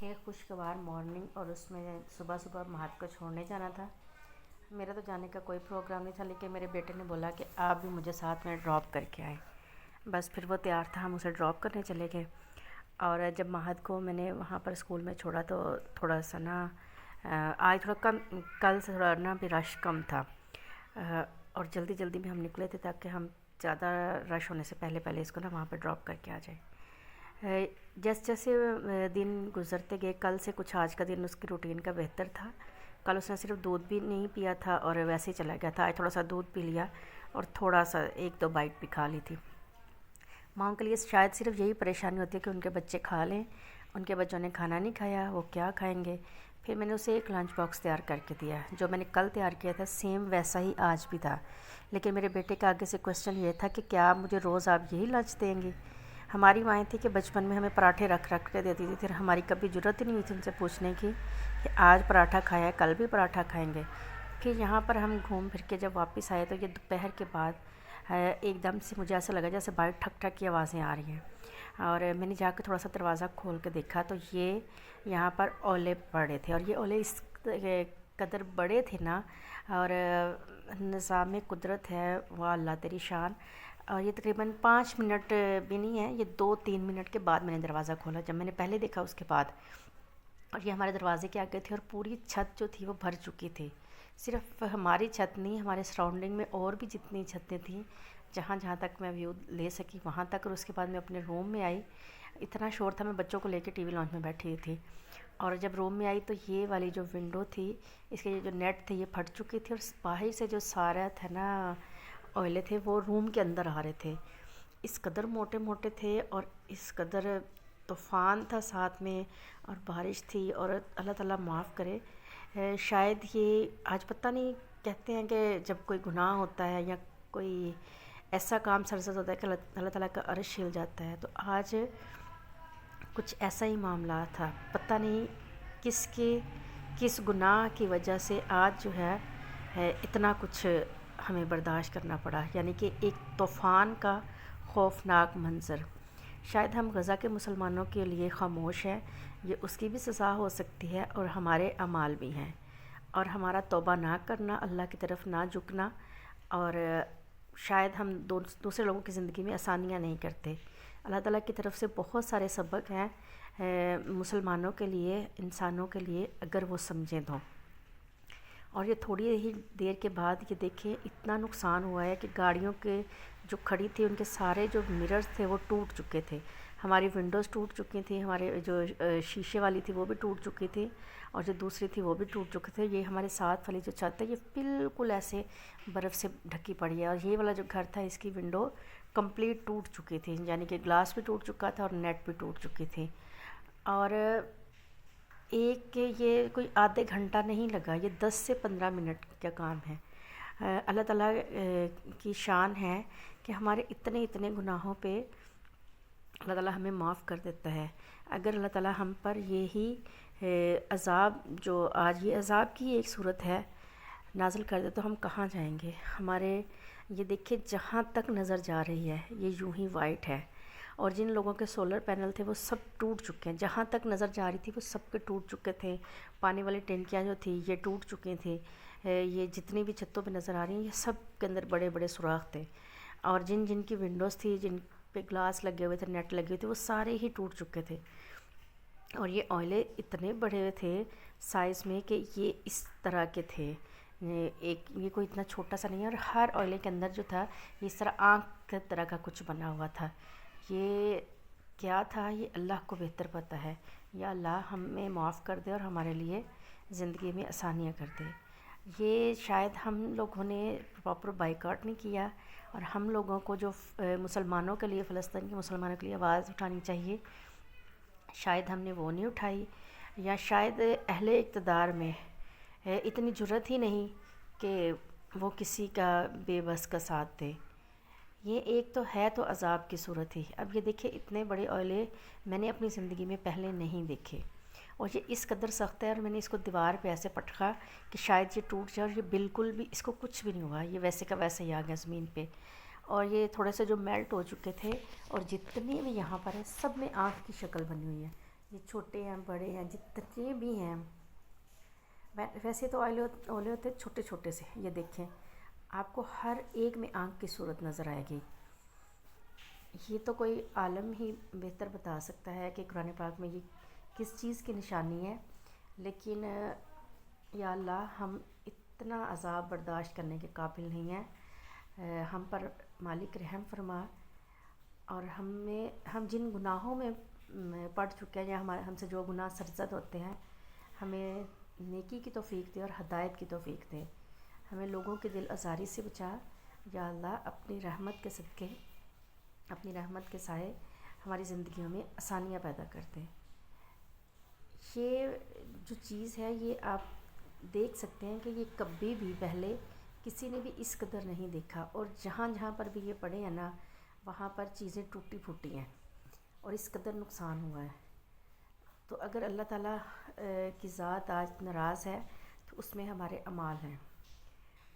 ایک خوشگوار مارننگ اور اس میں صبح صبح مہد کو چھوڑنے جانا تھا۔ میرا تو جانے کا کوئی پروگرام نہیں تھا، لیکن میرے بیٹے نے بولا کہ آپ بھی مجھے ساتھ میں ڈراپ کر کے آئیں۔ بس پھر وہ تیار تھا، ہم اسے ڈراپ کرنے چلے گئے۔ اور جب مہد کو میں نے وہاں پر اسکول میں چھوڑا تو تھوڑا سا نا آج تھوڑا کم، کل سے تھوڑا نا بھی رش کم تھا، اور جلدی جلدی میں ہم نکلے تھے تاکہ ہم زیادہ رش ہونے سے پہلے پہلے اس کو نا وہاں پہ ڈراپ کر کے آ جائیں۔ جیسے جیسے دن گزرتے گئے، کل سے کچھ آج کا دن اس کی روٹین کا بہتر تھا۔ کل اس نے صرف دودھ بھی نہیں پیا تھا اور ویسے ہی چلا گیا تھا۔ آج تھوڑا سا دودھ پی لیا اور تھوڑا سا ایک دو بائٹ بھی کھا لی تھی۔ ماؤں کے لیے شاید صرف یہی پریشانی ہوتی ہے کہ ان کے بچے کھا لیں، ان کے بچوں نے کھانا نہیں کھایا، وہ کیا کھائیں گے۔ پھر میں نے اسے ایک لنچ باکس تیار کر کے دیا، جو میں نے کل تیار کیا تھا سیم ویسا ہی آج بھی تھا۔ لیکن میرے بیٹے کے آگے سے کوسچن یہ تھا کہ کیا مجھے روز آپ یہی لنچ دیں گی؟ ہماری مائیں تھی کہ بچپن میں ہمیں پراٹھے رکھ رکھ کے دیتی تھی، پھر ہماری کبھی ضرورت ہی نہیں ہوئی تھی ان سے پوچھنے کی کہ آج پراٹھا کھایا ہے، کل بھی پراٹھا کھائیں گے۔ پھر یہاں پر ہم گھوم پھر کے جب واپس آئے تو یہ دوپہر کے بعد ایک دم سے مجھے ایسا لگا جیسے باہر ٹھک ٹھک کی آوازیں آ رہی ہیں، اور میں نے جا کے تھوڑا سا دروازہ کھول کے دیکھا تو یہ یہاں پر اولے پڑے تھے، اور یہ اولے اس قدر بڑے تھے نا، اور نظام قدرت ہے وہ اللہ تیری شان۔ اور یہ تقریباً 5 منٹ بھی نہیں ہے، یہ 2-3 منٹ کے بعد میں نے دروازہ کھولا، جب میں نے پہلے دیکھا اس کے بعد۔ اور یہ ہمارے دروازے کے آگے تھے اور پوری چھت جو تھی وہ بھر چکی تھی۔ صرف ہماری چھت نہیں، ہمارے سراؤنڈنگ میں اور بھی جتنی چھتیں تھیں جہاں جہاں تک میں ویو لے سکی وہاں تک، اور اس کے بعد میں اپنے روم میں آئی۔ اتنا شور تھا، میں بچوں کو لے کے ٹی وی لانچ میں بیٹھی تھی، اور جب روم میں آئی تو یہ والی جو ونڈو تھی اس کے جو نیٹ تھے یہ پھٹ چکی تھی، اور باہر سے جو سارا تھا نا اوئلے تھے وہ روم کے اندر آ رہے تھے۔ اس قدر موٹے موٹے تھے اور اس قدر طوفان تھا ساتھ میں، اور بارش تھی، اور اللہ تعالیٰ معاف کرے۔ شاید یہ آج پتہ نہیں، کہتے ہیں کہ جب کوئی گناہ ہوتا ہے یا کوئی ایسا کام سرزد ہوتا ہے کہ اللہ تعالیٰ کا عرش ہل جاتا ہے، تو آج کچھ ایسا ہی معاملہ تھا۔ پتہ نہیں کس گناہ کی وجہ سے آج جو ہے اتنا کچھ ہمیں برداشت کرنا پڑا، یعنی کہ ایک طوفان کا خوفناک منظر۔ شاید ہم غزہ کے مسلمانوں کے لیے خاموش ہیں، یہ اس کی بھی سزا ہو سکتی ہے، اور ہمارے اعمال بھی ہیں، اور ہمارا توبہ نہ کرنا، اللہ کی طرف نہ جھکنا، اور شاید ہم دوسرے لوگوں کی زندگی میں آسانیاں نہیں کرتے۔ اللہ تعالیٰ کی طرف سے بہت سارے سبق ہیں مسلمانوں کے لیے، انسانوں کے لیے، اگر وہ سمجھیں تو۔ اور یہ تھوڑی ہی دیر کے بعد یہ دیکھیں اتنا نقصان ہوا ہے کہ گاڑیوں کے جو کھڑی تھی ان کے سارے جو مررز تھے وہ ٹوٹ چکے تھے، ہماری ونڈوز ٹوٹ چکی تھیں، ہمارے جو شیشے والی تھی وہ بھی ٹوٹ چکی تھی، اور جو دوسری تھی وہ بھی ٹوٹ چکے تھے۔ یہ ہمارے ساتھ والی جو چھت ہے یہ بالکل ایسے برف سے ڈھکی پڑی ہے، اور یہ والا جو گھر تھا اس کی ونڈو کمپلیٹ ٹوٹ چکی تھی، یعنی کہ گلاس بھی ٹوٹ چکا تھا اور نیٹ بھی ٹوٹ چکی تھی۔ اور یہ کوئی آدھے گھنٹہ نہیں لگا، یہ 10 سے 15 منٹ کا کام ہے۔ اللہ تعالیٰ کی شان ہے کہ ہمارے اتنے گناہوں پہ اللہ تعالیٰ ہمیں معاف کر دیتا ہے۔ اگر اللہ تعالیٰ ہم پر یہی عذاب، جو آج یہ عذاب کی ایک صورت ہے، نازل کر دے تو ہم کہاں جائیں گے؟ ہمارے یہ دیکھیں جہاں تک نظر جا رہی ہے یہ یوں ہی وائٹ ہے، اور جن لوگوں کے سولر پینل تھے وہ سب ٹوٹ چکے ہیں، جہاں تک نظر جا رہی تھی وہ سب کے ٹوٹ چکے تھے۔ پانی والی ٹینکیاں جو تھی یہ ٹوٹ چکی تھیں، یہ جتنی بھی چھتوں پہ نظر آ رہی ہیں یہ سب کے اندر بڑے بڑے سوراخ تھے، اور جن کی ونڈوز تھی، جن پہ گلاس لگے ہوئے تھے، نیٹ لگے ہوئے تھے، وہ سارے ہی ٹوٹ چکے تھے۔ اور یہ اوئلے اتنے بڑے تھے سائز میں کہ یہ اس طرح کے تھے، یہ کوئی اتنا چھوٹا سا نہیں ہے، اور ہر اوئلے کے اندر جو تھا یہ اس طرح آنکھ کی طرح کا کچھ بنا ہوا تھا۔ یہ کیا تھا یہ اللہ کو بہتر پتہ ہے۔ یا اللہ ہمیں معاف کر دے اور ہمارے لیے زندگی میں آسانیاں کر دے۔ یہ شاید ہم لوگوں نے پراپر بائیکاٹ نہیں کیا، اور ہم لوگوں کو جو مسلمانوں کے لیے، فلسطین کے مسلمانوں کے لیے آواز اٹھانی چاہیے، شاید ہم نے وہ نہیں اٹھائی، یا شاید اہل اقتدار میں اتنی جرأت ہی نہیں کہ وہ کسی کا بے بس کا ساتھ دے۔ یہ ایک تو ہے تو عذاب کی صورت ہی۔ اب یہ دیکھیں اتنے بڑے اوئلے میں نے اپنی زندگی میں پہلے نہیں دیکھے، اور یہ اس قدر سخت ہے، اور میں نے اس کو دیوار پہ ایسے پٹکا کہ شاید یہ ٹوٹ جائے، اور یہ بالکل بھی اس کو کچھ بھی نہیں ہوا، یہ ویسے کا ویسے ہی آ گیا زمین پہ۔ اور یہ تھوڑے سے جو میلٹ ہو چکے تھے، اور جتنے بھی یہاں پر ہیں سب میں آنکھ کی شکل بنی ہوئی ہے، یہ چھوٹے ہیں بڑے ہیں جتنے بھی ہیں، ویسے تو اولے ہوتے چھوٹے چھوٹے سے، یہ دیکھیں آپ کو ہر ایک میں آنکھ کی صورت نظر آئے گی۔ یہ تو کوئی عالم ہی بہتر بتا سکتا ہے کہ قرآن پاک میں یہ کس چیز کی نشانی ہے، لیکن یا اللہ ہم اتنا عذاب برداشت کرنے کے قابل نہیں ہیں۔ ہم پر مالک رحم فرما، اور ہم جن گناہوں میں پڑ چکے ہیں، یا ہم سے جو گناہ سرزد ہوتے ہیں، ہمیں نیکی کی توفیق دے اور ہدایت کی توفیق دے، ہمیں لوگوں کے دل آزاری سے بچا یا اللہ، اپنی رحمت کے صدقے، اپنی رحمت کے سائے ہماری زندگیوں میں آسانیاں پیدا کر دے۔ یہ جو چیز ہے یہ آپ دیکھ سکتے ہیں کہ یہ کبھی بھی پہلے کسی نے بھی اس قدر نہیں دیکھا، اور جہاں جہاں پر بھی یہ پڑے ہیں نا، وہاں پر چیزیں ٹوٹی پھوٹی ہیں اور اس قدر نقصان ہوا ہے۔ تو اگر اللہ تعالیٰ کی ذات آج ناراض ہے تو اس میں ہمارے اعمال ہیں۔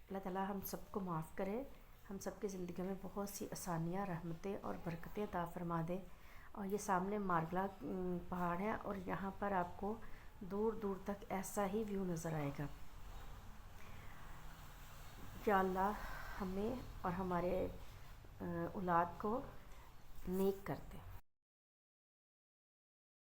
اللہ تعالیٰ ہم سب کو معاف کرے، ہم سب کی زندگیوں میں بہت سی آسانیاں، رحمتیں اور برکتیں عطا فرما دے۔ اور یہ سامنے مارگلا پہاڑ ہے، اور یہاں پر آپ کو دور دور تک ایسا ہی ویو نظر آئے گا۔ یا اللہ ہمیں اور ہمارے اولاد کو نیک کر دے۔